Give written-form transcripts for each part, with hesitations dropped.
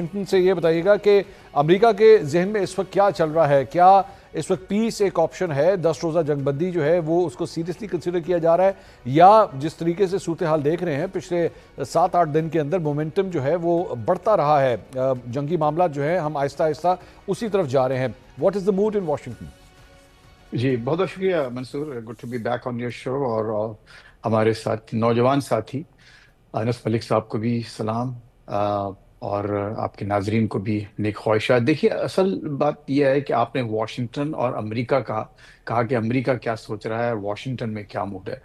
Washington سے یہ بتائیے گا کہ امریکہ کے ذہن میں اس وقت کیا چل رہا ہے؟ کیا اس وقت پیس ایک آپشن ہے، 10 روزہ جنگ بندی جو ہے وہ اس کو سیریسلی کنسیڈر کیا جا رہا ہے، یا جس طریقے سے صورتحال دیکھ رہے ہیں پچھلے 7-8 دن کے اندر مومنٹم جو ہے وہ بڑھتا رہا ہے، جنگی معاملات جو ہیں ہم آہستہ آہستہ اسی طرف جا رہے ہیں؟ What is the mood in Washington? جی بہت بہت شکریہ Mansoor, good to be back on your show, اور ہمارے ساتھ نوجوان ساتھی انس ملک صاحب کو بھی سلام، اور آپ کے ناظرین کو بھی نیک خواہشات۔ دیکھیے، اصل بات یہ ہے کہ آپ نے واشنگٹن اور امریکہ کہا کہ امریکہ کیا سوچ رہا ہے اور واشنگٹن میں کیا موڈ ہے۔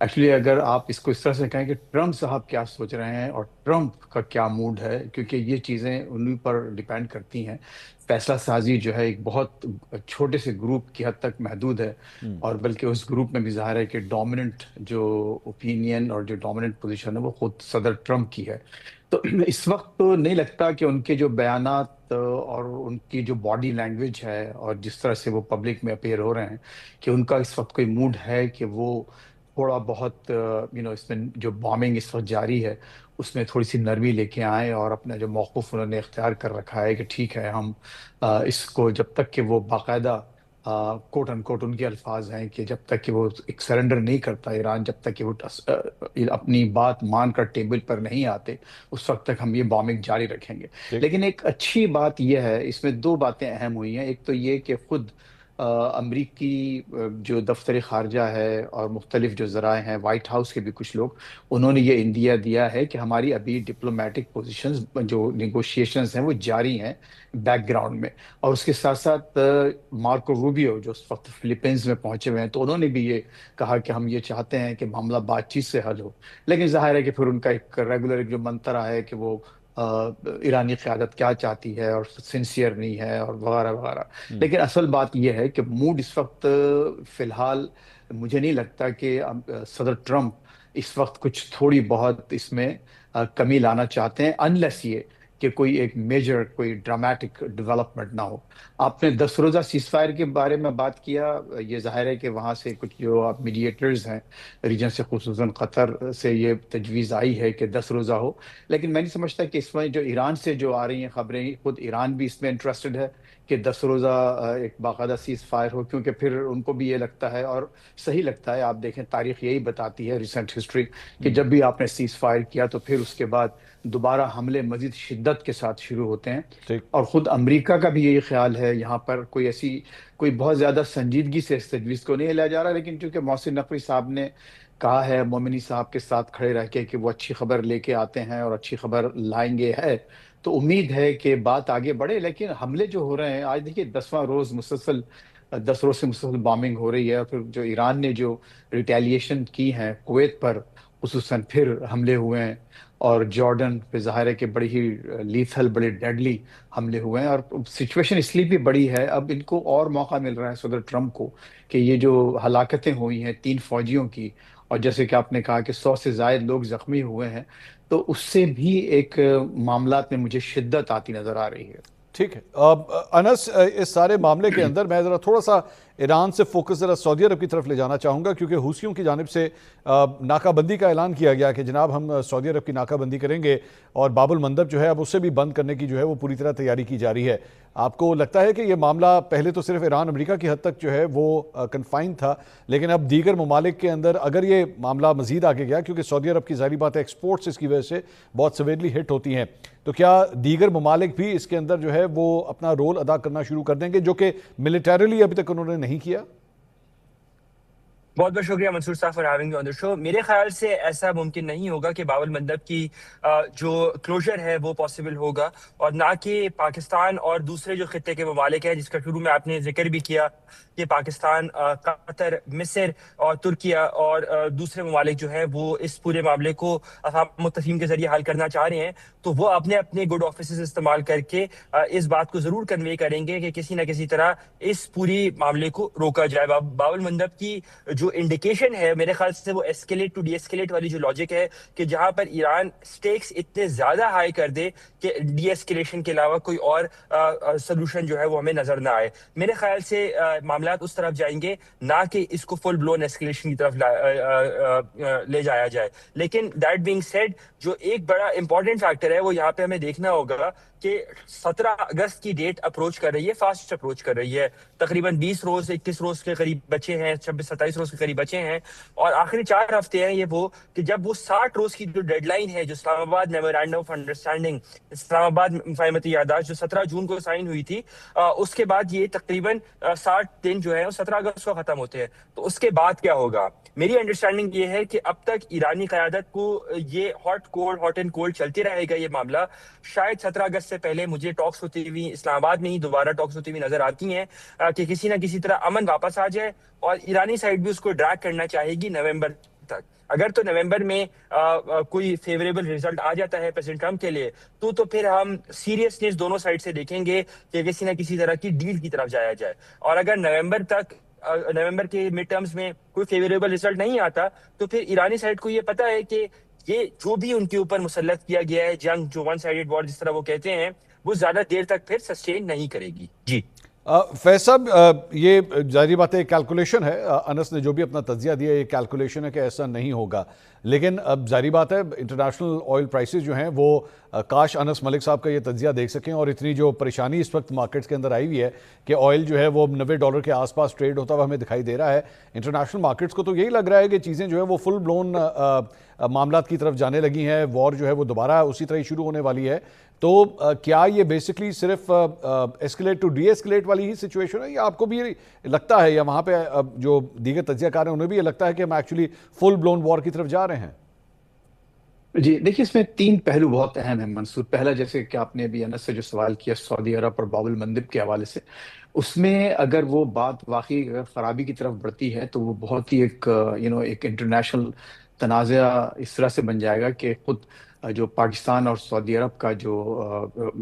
ایکچولی اگر آپ اس کو اس طرح سے کہیں کہ ٹرمپ صاحب کیا سوچ رہے ہیں اور ٹرمپ کا کیا موڈ ہے، کیونکہ یہ چیزیں انہیں پر ڈیپینڈ کرتی ہیں۔ فیصلہ سازی جو ہے ایک بہت چھوٹے سے گروپ کی حد تک محدود ہے، اور بلکہ اس گروپ میں بھی ظاہر ہے کہ ڈومیننٹ جو اوپینین اور جو ڈومیننٹ پوزیشن ہے وہ خود صدر ٹرمپ کی ہے۔ تو اس وقت تو نہیں لگتا کہ ان کے جو بیانات اور ان کی جو باڈی لینگویج ہے اور جس طرح سے وہ پبلک میں اپیئر ہو رہے ہیں، کہ ان کا اس وقت کوئی موڈ ہے کہ وہ تھوڑا بہت اس میں جو بامبنگ اس وقت جاری ہے اس میں تھوڑی سی نرمی لے کے آئیں، اور اپنا جو موقف انہوں نے اختیار کر رکھا ہے کہ ٹھیک ہے، ہم اس کو جب تک کہ وہ باقاعدہ کوٹ ان کوٹ ان کے الفاظ ہیں کہ جب تک کہ وہ ایک سرنڈر نہیں کرتا ایران، جب تک کہ وہ اپنی بات مان کر ٹیبل پر نہیں آتے، اس وقت تک ہم یہ بامبنگ جاری رکھیں گے۔ ٹھیک۔ لیکن ایک اچھی بات یہ ہے، اس میں دو باتیں اہم ہوئی ہیں۔ ایک تو یہ کہ خود امریکی جو دفتر خارجہ ہے اور مختلف جو ذرائع ہیں، وائٹ ہاؤس کے بھی کچھ لوگ، انہوں نے یہ اندیا دیا ہے کہ ہماری ابھی ڈپلومیٹک پوزیشنز جو نیگوشیشنز ہیں وہ جاری ہیں بیک گراؤنڈ میں۔ اور اس کے ساتھ ساتھ مارکو روبیو جو اس وقت فلپائنز میں پہنچے ہوئے ہیں، تو انہوں نے بھی یہ کہا کہ ہم یہ چاہتے ہیں کہ معاملہ بات چیت سے حل ہو۔ لیکن ظاہر ہے کہ پھر ان کا ایک ریگولر جو منترا ہے کہ وہ ایرانی قیادت کیا چاہتی ہے اور سنسیئر نہیں ہے اور وغیرہ وغیرہ۔ لیکن اصل بات یہ ہے کہ موڈ اس وقت فی الحال مجھے نہیں لگتا کہ صدر ٹرمپ اس وقت کچھ تھوڑی بہت اس میں کمی لانا چاہتے ہیں، انلیس یہ کہ کوئی ایک میجر کوئی ڈرامیٹک ڈیولپمنٹ نہ ہو۔ آپ نے 10 روزہ سیز فائر کے بارے میں بات کیا، یہ ظاہر ہے کہ وہاں سے کچھ جو آپ میڈیٹرز ہیں ریجن سے، خصوصاً قطر سے یہ تجویز آئی ہے کہ 10 روزہ ہو، لیکن میں نہیں سمجھتا کہ اس میں جو ایران سے جو آ رہی ہیں خبریں، خود ایران بھی اس میں انٹرسٹڈ ہے کہ 10 روزہ ایک باقاعدہ سیز فائر ہو، کیونکہ پھر ان کو بھی یہ لگتا ہے اور صحیح لگتا ہے۔ آپ دیکھیں تاریخ یہی بتاتی ہے، ریسنٹ ہسٹری، کہ جب بھی آپ نے سیز فائر کیا تو پھر اس کے بعد دوبارہ حملے مزید شدت کے ساتھ شروع ہوتے ہیں۔ ٹھیک۔ اور خود امریکہ کا بھی یہی خیال ہے، یہاں پر کوئی بہت زیادہ سنجیدگی سے اس تجویز کو نہیں لیا جا رہا، لیکن چونکہ محسن نقوی صاحب نے کہا ہے مومنی صاحب کے ساتھ کھڑے رہ کے کہ وہ اچھی خبر لے کے آتے ہیں اور اچھی خبر لائیں گے، ہے تو امید ہے کہ بات آگے بڑھے۔ لیکن حملے جو ہو رہے ہیں آج، دیکھیے 10واں روز مسلسل 10 روز سے مسلسل بامبنگ ہو رہی ہے، اور پھر جو ایران نے جو ریٹیلیشن کی ہیں کویت پر خصوصاً، پھر حملے ہوئے ہیں، اور جارڈن پہ ظاہر ہے کہ بڑی ہی لیتھل، بڑے ڈیڈلی حملے ہوئے ہیں، اور سچویشن اس لیے بھی بڑی ہے۔ اب ان کو اور موقع مل رہا ہے صدر ٹرمپ کو کہ یہ جو ہلاکتیں ہوئی ہیں 3 فوجیوں کی، اور جیسے کہ آپ نے کہا کہ 100 سے زائد لوگ زخمی ہوئے ہیں، تو اس سے بھی ایک معاملات میں مجھے شدت آتی نظر آ رہی ہے۔ ٹھیک ہے۔ انس، اس سارے معاملے کے اندر میں ذرا تھوڑا سا ایران سے فوکس ذرا سعودی عرب کی طرف لے جانا چاہوں گا، کیونکہ حوثیوں کی جانب سے ناکہ بندی کا اعلان کیا گیا کہ جناب ہم سعودی عرب کی ناکہ بندی کریں گے، اور باب المندب جو ہے اب اسے بھی بند کرنے کی جو ہے وہ پوری طرح تیاری کی جا رہی ہے۔ آپ کو لگتا ہے کہ یہ معاملہ پہلے تو صرف ایران امریکہ کی حد تک جو ہے وہ کنفائن تھا، لیکن اب دیگر ممالک کے اندر اگر یہ معاملہ مزید آگے گیا، کیونکہ سعودی عرب کی ظاہری بات ہے ایکسپورٹس اس کی وجہ سے بہت سیویرلی ہٹ ہوتی ہیں، تو کیا دیگر ممالک بھی اس کے اندر جو ہے وہ اپنا رول ادا کرنا شروع کر دیں گے، جو کہ ملیٹریلی ابھی تک انہوں نے نہیں کیا؟ بہت بہت شکریہ منصور صاحب فار ہیونگ می آن دی شو۔ میرے خیال سے ایسا ممکن نہیں ہوگا کہ باب المندب کی جو کلوجر ہے وہ پاسبل ہوگا، اور نہ کہ پاکستان اور دوسرے جو خطے کے ممالک ہیں، جس کا شروع میں آپ نے ذکر بھی کیا کہ پاکستان، قطر، مصر اور ترکیہ اور دوسرے ممالک جو ہے وہ اس پورے معاملے کو افہام متفہیم کے ذریعے حل کرنا چاہ رہے ہیں، تو وہ اپنے اپنے گڈ آفیسز استعمال کر کے اس بات کو ضرور کنوے کریں گے کہ کسی نہ کسی طرح اس پوری معاملے کو روکا جائے۔ باب المندب کی جو انڈیکیشن ہے میرے خیال سے وہ ایسکیلیٹ ٹو ڈی ایسکیلیٹ والی جو لاجک ہے، کہ جہاں پر ایران سٹیکس اتنے زیادہ ہائی کر دے کہ ڈی ایسکیلیشن کے علاوہ کوئی اور سلوشن جو ہے وہ ہمیں نظر نہ آئے۔ میرے خیال سے معاملات اس طرف جائیں گے، نہ کہ اس کو فل بلون ایسکیلیشن کی طرف لے جایا جائے۔ لیکن دیٹ بینگ سیڈ، جو ایک بڑا امپورٹنٹ فیکٹر ہے وہ یہاں پہ ہمیں دیکھنا ہوگا کہ 17 اگست کی ڈیٹ اپروچ کر رہی ہے، فاسٹ اپروچ کر رہی ہے. تقریباً 20 روز 21 روز کے قریب بچے ہیں، 26 27 روز کے قریب بچے ہیں، اور آخری 4 ہفتے ہیں یہ کہ جب وہ 60 روز کی جو ڈیڈ لائن ہے، جو اسلام آباد میمورینڈم آف انڈرسٹینڈنگ، اسلام آباد مفاہمتی یادداشت جو 17 جون کو سائن ہوئی تھی، اس کے بعد یہ تقریباً 60 دن جو ہے وہ 17 اگست کو ختم ہوتے ہیں. تو اس کے بعد کیا ہوگا؟ میری انڈرسٹینڈنگ یہ ہے کہ اب تک ایرانی قیادت کو یہ ہاٹ اینڈ کولڈ چلتے رہے گا یہ معاملہ. شاید 17 اگست سے پہلے مجھے ٹاکس ہوتی ہوئی اسلام آباد میں ہی دوبارہ ٹاکس ہوتی ہوئی نظر آتی ہیں کہ کسی نہ کسی طرح امن واپس آ جائے، اور ایرانی سائڈ بھی اس کو ڈریگ کرنا چاہے گی نومبر تک. اگر تو نومبر میں کوئی فیوریبل ریزلٹ آ جاتا ہے پریزیڈنٹ ٹرمپ کے لیے، تو پھر ہم سیریسنیس دونوں سائڈ سے دیکھیں گے کہ کسی نہ کسی طرح کی ڈیل کی طرف جایا جائے. اور اگر نومبر کے مڈ ٹرمز میں کوئی فیوریبل ریزلٹ نہیں آتا، تو پھر ایرانی سائڈ کو یہ پتا ہے کہ یہ جو بھی ان کے اوپر مسلط کیا گیا ہے جنگ، جو ون سائیڈڈ وار جس طرح وہ کہتے ہیں، وہ زیادہ دیر تک پھر سسٹین نہیں کرے گی. جی فیض صاحب، یہ ظاہری بات ہے، کیلکولیشن ہے. انس نے جو بھی اپنا تجزیہ دیا یہ کیلکولیشن ہے کہ ایسا نہیں ہوگا، لیکن اب ظاہری بات ہے انٹرنیشنل آئل پرائسز جو ہیں وہ کاش انس ملک صاحب کا یہ تجزیہ دیکھ سکیں. اور اتنی جو پریشانی اس وقت مارکیٹس کے اندر آئی ہوئی ہے کہ آئل جو ہے وہ $90 کے آس پاس ٹریڈ ہوتا ہوا ہمیں دکھائی دے رہا ہے. انٹرنیشنل مارکیٹس کو تو یہی لگ رہا ہے کہ چیزیں جو ہے وہ فل بلون معاملات کی طرف جانے لگی ہیں، وار جو ہے وہ دوبارہ اسی طرح ہی شروع ہونے والی ہے. تو کیا یہ بیسکلی صرف ایسکلیٹ ٹو ڈی ایسکلیٹ والی ہی سچویشن ہے، یا آپ کو بھی لگتا ہے، یا وہاں پہ جو دیگر تجزیہ کار ہیں انہیں بھی یہ لگتا ہے کہ ہم ایکچولی فل بلون وار کی طرف جا رہے ہیں؟ جی دیکھیے، اس میں 3 پہلو بہت اہم ہیں منصور. پہلا، جیسے کہ آپ نے ابھی انس سے جو سوال کیا سعودی عرب اور باب المندب کے حوالے سے، اس میں اگر وہ بات واقعی اگر خرابی کی طرف بڑھتی ہے تو وہ بہت ہی ایک انٹرنیشنل تنازع اس طرح سے بن جائے گا کہ خود جو پاکستان اور سعودی عرب کا جو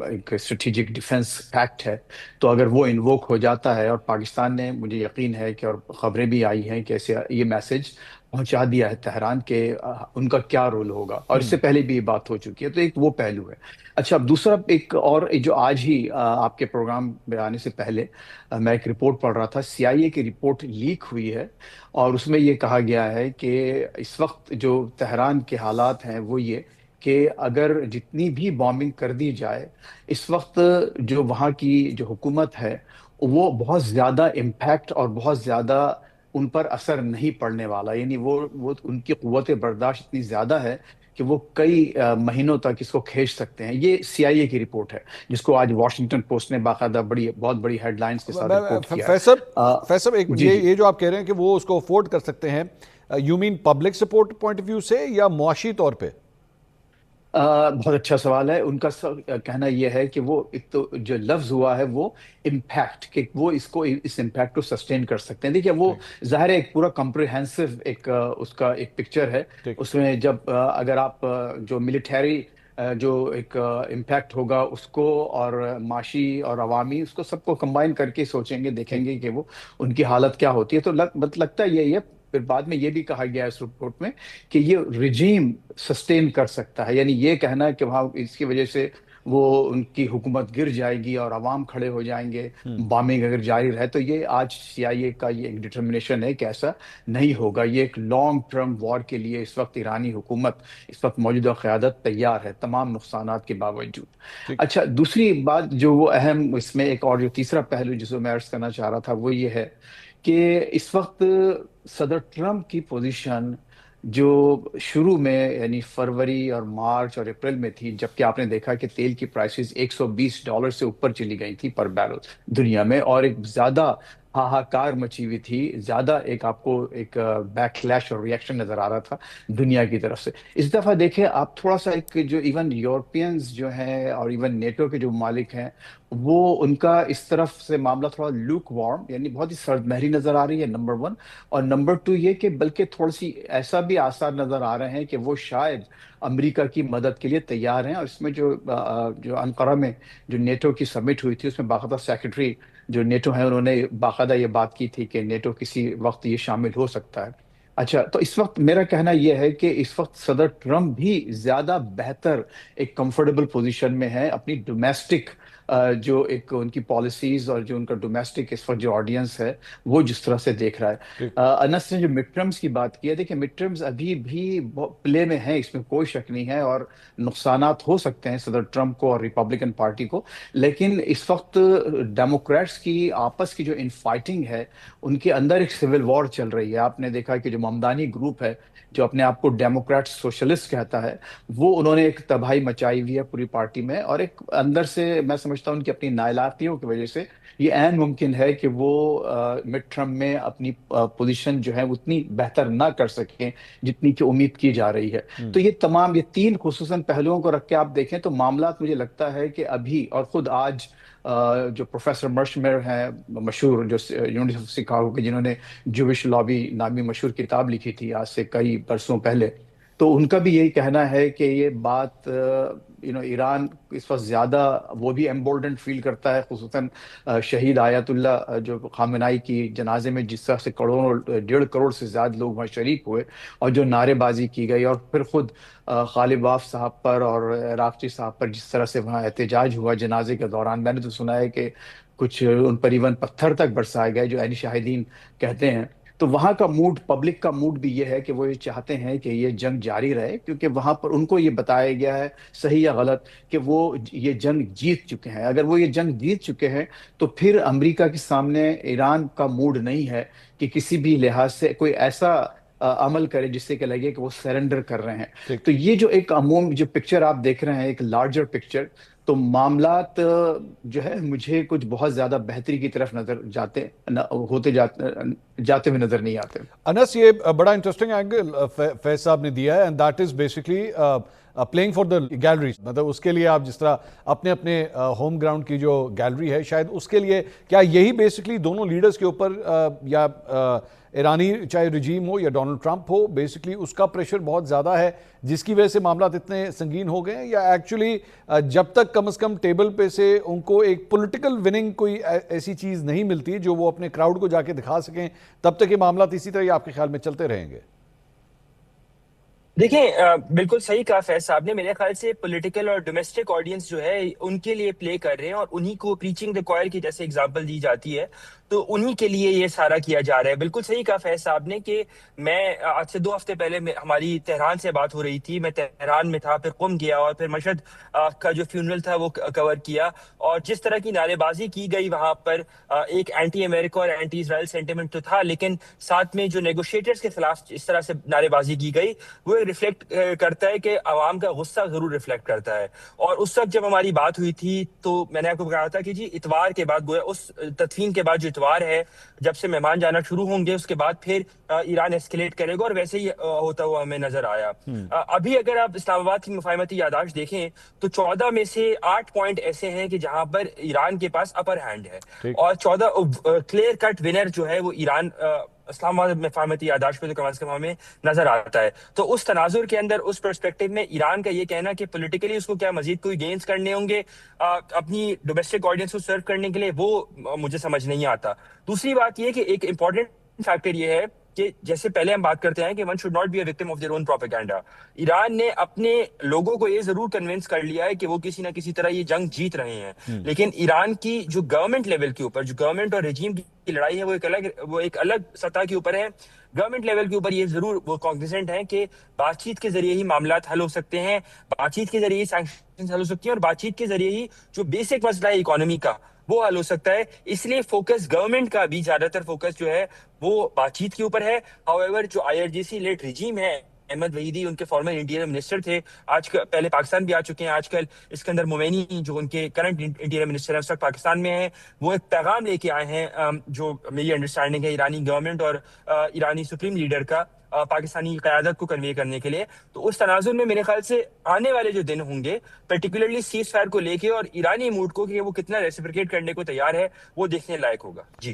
ایک اسٹریٹجک ڈیفنس پیکٹ ہے، تو اگر وہ انووک ہو جاتا ہے، اور پاکستان نے، مجھے یقین ہے کہ، اور خبریں بھی آئی ہیں کہ ایسے یہ میسج پہنچا دیا ہے تہران کہ ان کا کیا رول ہوگا، اور اس سے پہلے بھی یہ بات ہو چکی ہے. تو ایک وہ پہلو ہے. اچھا، اب دوسرا ایک اور جو آج ہی آپ کے پروگرام میں آنے سے پہلے میں ایک رپورٹ پڑھ رہا تھا، CIA کی رپورٹ لیک ہوئی ہے، اور اس میں یہ کہا گیا ہے کہ اس وقت جو تہران کے حالات ہیں وہ یہ کہ اگر جتنی بھی بامبنگ کر دی جائے، اس وقت جو وہاں کی جو حکومت ہے وہ بہت زیادہ امپیکٹ اور بہت زیادہ ان پر اثر نہیں پڑنے والا. یعنی وہ ان کی قوت برداشت اتنی زیادہ ہے کہ وہ کئی مہینوں تک اس کو کھینچ سکتے ہیں. یہ CIA کی رپورٹ ہے، جس کو آج واشنگٹن پوسٹ نے باقاعدہ بہت بڑی ہیڈ لائنز کے ساتھ رپورٹ کیا ہے. فیصل، ایک جی جی یہ جو آپ کہہ رہے ہیں کہ وہ اس کو افورڈ کر سکتے ہیں، you mean public support point of view سے یا معاشی طور پہ؟ بہت اچھا سوال ہے. ان کا کہنا یہ ہے کہ وہ ایک تو جو لفظ ہوا ہے وہ امپیکٹ، کہ وہ اس امپیکٹ کو سسٹین کر سکتے ہیں. دیکھیے، وہ ظاہر ہے ایک پورا کمپریہنسو اس کا ایک پکچر ہے. اس میں جب اگر آپ جو ملٹری جو ایک امپیکٹ ہوگا اس کو، اور معاشی اور عوامی، اس کو سب کو کمبائن کر کے سوچیں گے، دیکھیں گے کہ وہ ان کی حالت کیا ہوتی ہے. تو لگتا ہے یہی ہے. پھر بعد میں یہ بھی کہا گیا ہے اس رپورٹ میں کہ یہ رجیم سسٹین کر سکتا ہے. یعنی یہ کہنا کہ وہاں اس کی وجہ سے وہ ان کی حکومت گر جائے گی اور عوام کھڑے ہو جائیں گے، بامنگ اگر جاری رہے، تو یہ آج CIA کا یہ ایک ڈٹرمنیشن ہے کہ ایسا نہیں ہوگا. یہ ایک لانگ ٹرم وار کے لیے اس وقت ایرانی حکومت، اس وقت موجودہ قیادت تیار ہے، تمام نقصانات کے باوجود. اچھا، دوسری بات جو وہ اہم اس میں ایک اور جو تیسرا پہلو جس کو میں عرض کرنا چاہ رہا تھا وہ یہ ہے کہ اس وقت صدر ٹرمپ کی پوزیشن جو شروع میں یعنی فروری اور مارچ اور اپریل میں تھی، جبکہ آپ نے دیکھا کہ تیل کی پرائسز $120 سے اوپر چلی گئی تھی پر بیرل دنیا میں، اور ایک زیادہ ہاہاکار مچی ہوئی تھی، زیادہ ایک آپ کو ایک بیک کلیش اور ریئیکشن نظر آ رہا تھا دنیا کی طرف سے. اس دفعہ دیکھیں آپ تھوڑا سا ایک جو ایون یورپینز جو ہیں اور ایون نیٹو کے جو ممالک ہیں، وہ ان کا اس طرف سے معاملہ تھوڑا لوک وارم، یعنی بہت ہی سرد مہری نظر آ رہی ہے، نمبر 1. اور نمبر 2 یہ کہ بلکہ تھوڑی سی ایسا بھی آثار نظر آ رہے ہیں کہ وہ شاید امریکہ کی مدد کے لیے تیار ہیں. اور اس میں جو انقرہ میں جو نیٹو کی سمٹ ہوئی تھی، اس میں باقاعدہ سیکرٹری جو نیٹو ہیں انہوں نے باقاعدہ یہ بات کی تھی کہ نیٹو کسی وقت یہ شامل ہو سکتا ہے. اچھا، تو اس وقت میرا کہنا یہ ہے کہ اس وقت صدر ٹرمپ بھی زیادہ بہتر ایک کمفرٹیبل پوزیشن میں ہے اپنی ڈومیسٹک جو ایک ان کی پالیسیز اور جو ان کا ڈومیسٹک اس وقت جو آڈینس ہے وہ جس طرح سے دیکھ رہا ہے۔ انس نے جو مڈ ٹرمز کی بات کی ہے، دیکھیں مڈ ٹرمز ابھی بھی پلے میں ہیں، اس میں کوئی شک نہیں ہے، اور نقصانات ہو سکتے ہیں صدر ٹرمپ کو اور ریپبلکن پارٹی کو، لیکن اس وقت ڈیموکریٹس کی آپس کی جو ان فائٹنگ ہے، ان کے اندر ایک سول وار چل رہی ہے۔ آپ نے دیکھا کہ جو ممدانی گروپ ہے جو اپنے آپ کو ڈیموکریٹ سوشلسٹ کہتا ہے، وہ انہوں نے ایک تباہی مچائی ہوئی ہے پوری پارٹی میں، اور ایک اندر سے میں سمجھتا ہوں ان کی اپنی نااہلیتیوں کی وجہ سے یہ عین ممکن ہے کہ وہ مڈ ٹرم میں اپنی پوزیشن جو ہے اتنی بہتر نہ کر سکیں جتنی کہ امید کی جا رہی ہے۔ تو یہ تمام یہ تین خصوصاً پہلوؤں کو رکھ کے آپ دیکھیں تو معاملات مجھے لگتا ہے کہ ابھی، اور خود آج جو پروفیسر مرشمیر ہیں مشہور، جو یونیورسٹی آف شکاگو کے، جنہوں نے جوش لابی نامی مشہور کتاب لکھی تھی آج سے کئی برسوں پہلے، تو ان کا بھی یہی کہنا ہے کہ یہ بات ایران اس وقت زیادہ وہ بھی ایمبولڈنٹ فیل کرتا ہے، خصوصاً شہید آیت اللہ جو خامنائی کی جنازے میں جس طرح سے 1.5 کروڑ سے زیادہ لوگ وہاں شریک ہوئے، اور جو نعرے بازی کی گئی، اور پھر خود غالب باف صاحب پر اور راکچی صاحب پر جس طرح سے وہاں احتجاج ہوا جنازے کے دوران، میں نے تو سنا ہے کہ کچھ ان پر ایون پتھر تک برسائے گئے جو عینی شاہدین کہتے ہیں۔ تو وہاں کا موڈ، پبلک کا موڈ بھی یہ ہے کہ وہ یہ چاہتے ہیں کہ یہ جنگ جاری رہے، کیونکہ وہاں پر ان کو یہ بتایا گیا ہے، صحیح یا غلط، کہ وہ یہ جنگ جیت چکے ہیں۔ اگر وہ یہ جنگ جیت چکے ہیں تو پھر امریکہ کے سامنے ایران کا موڈ نہیں ہے کہ کسی بھی لحاظ سے کوئی ایسا عمل کرے جس سے کہ لگے کہ وہ سرنڈر کر رہے ہیں۔ تو یہ جو ایک عموم جو پکچر آپ دیکھ رہے ہیں، ایک لارجر پکچر، تو معاملات جو ہے مجھے کچھ بہت زیادہ بہتری کی طرف نظر جاتے ہوئے نظر نہیں آتے۔ انس، یہ بڑا انٹرسٹنگ اینگل فیض صاحب نے دیا ہے، and that is basically playing for the gallery, مطلب اس کے لیے آپ جس طرح اپنے اپنے ہوم گراؤنڈ کی جو گیلری ہے، شاید اس کے لیے کیا یہی بیسکلی دونوں لیڈرز کے اوپر یا ایرانی چاہے رجیم ہو یا ڈونلڈ ٹرمپ ہو، بیسکلی اس کا پریشر بہت زیادہ ہے جس کی وجہ سے معاملات اتنے سنگین ہو گئے ہیں، یا ایکچولی جب تک کم از کم ٹیبل پہ سے ان کو ایک پولیٹیکل وننگ کوئی ایسی چیز نہیں ملتی جو وہ اپنے کراؤڈ کو جا کے دکھا سکیں، تب تک یہ معاملات اسی طرح آپ کے خیال میں چلتے رہیں گے؟ دیکھیں، بالکل صحیح کہا فیض صاحب نے۔ میرے خیال سے پولیٹیکل اور ڈومیسٹک آڈینس جو ہے ان کے لیے پلے کر رہے ہیں، اور انہی کو پریچنگ دی کوائر کی جیسے اگزامپل دی جاتی ہے، تو انہی کے لیے یہ سارا کیا جا رہا ہے۔ بالکل صحیح کہا فیض صاحب نے کہ میں آج سے 2 ہفتے پہلے ہماری تہران سے بات ہو رہی تھی، میں تہران میں تھا، پھر قم گیا، اور پھر مشہد کا جو فیونرل تھا وہ کور کیا، اور جس طرح کی نعرے بازی کی گئی وہاں پر، ایک اینٹی امریکہ اور اینٹی اسرائیل سینٹیمنٹ تو تھا، لیکن ساتھ میں جو نیگوشیٹرز کے خلاف اس طرح سے نعرے بازی کی گئی، وہ ریفلیکٹ کرتا ہے کہ عوام کا غصہ ضرور ریفلیکٹ کرتا ہے۔ اور اس وقت جب ہماری بات ہوئی تھی تو میں نے آپ کو کہا تھا کہ جی اتوار کے بعد، گویا اس تدفین کے بعد جو اتوار ہے، جب سے مہمان جانا شروع ہوں گے، اس کے بعد پھر ایران ایسکیلیٹ کرے گا، اور ویسے ہی ہوتا ہوا ہمیں نظر آیا۔ ابھی اگر آپ اسلام آباد کی مفاہمتی یادداشت دیکھیں تو 14 میں سے 8 پوائنٹ ایسے ہیں کہ جہاں پر ایران کے پاس اپر ہینڈ ہے، اور 14 کلیئر کٹ ونر جو ہے وہ ایران اسلام آباد مفاہمتی یادداشت پہ تو کم از کم ہمیں نظر آتا ہے۔ تو اس تناظر کے اندر، اس پرسپیکٹو میں، ایران کا یہ کہنا کہ پولیٹیکلی اس کو کیا مزید کوئی گینز کرنے ہوں گے اپنی ڈومیسٹک آڈینس کو سرو کرنے کے لیے، وہ مجھے سمجھ نہیں آتا۔ دوسری بات یہ کہ ایک امپورٹنٹ فیکٹر یہ ہے کہ جیسے پہلے ہم بات کرتے ہیں کہ one should not be a victim of their own propaganda, Iran نے اپنے لوگوں کو یہ ضرور کنونس کر لیا ہے کہ وہ کسی نہ کسی طرح یہ جنگ جیت رہے ہیں، لیکن ایران کی جو گورنمنٹ لیول کے اوپر، جو گورنمنٹ اور رجیم کی لڑائی ہے، وہ ایک الگ سطح کے اوپر ہے۔ گورنمنٹ لیول کے اوپر یہ ضرور وہ کانگنیزنٹ ہیں کہ بات چیت کے ذریعے ہی معاملات حل ہو سکتے ہیں، بات چیت کے ذریعے ہی سینکشنز حل ہو سکتی ہیں، اور بات چیت کے ذریعے ہی جو بیسک مسئلہ ہے اکانومی کا وہ حل ہو سکتا ہے۔ اس لیے فوکس گورنمنٹ کا بھی زیادہ تر فوکس جو ہے وہ بات چیت کے اوپر ہے۔ ہاؤ جو IRGC لیڈ رجیم ہے، احمد وحیدی ان کے فارمر انٹیریئر منسٹر تھے، آج پہلے پاکستان بھی آ چکے ہیں، آج کل اسکندر مومینی جو ان کے کرنٹ انٹیریئر منسٹر ہیں، اس وقت پاکستان میں ہیں، وہ ایک پیغام لے کے آئے ہیں جو میری انڈرسٹینڈنگ ہے ایرانی گورنمنٹ اور ایرانی سپریم لیڈر کا، پاکستانی قیادت کو کنوے کرنے کے لیے۔ تو اس تناظر میں میرے خیال سے آنے والے جو دن ہوں گے، پرٹیکولرلی سیز فائر کو لے کے اور ایرانی موڈ کو کہ وہ کتنا ریسیپریکیٹ کرنے کو تیار ہے، وہ دیکھنے لائق ہوگا۔ جی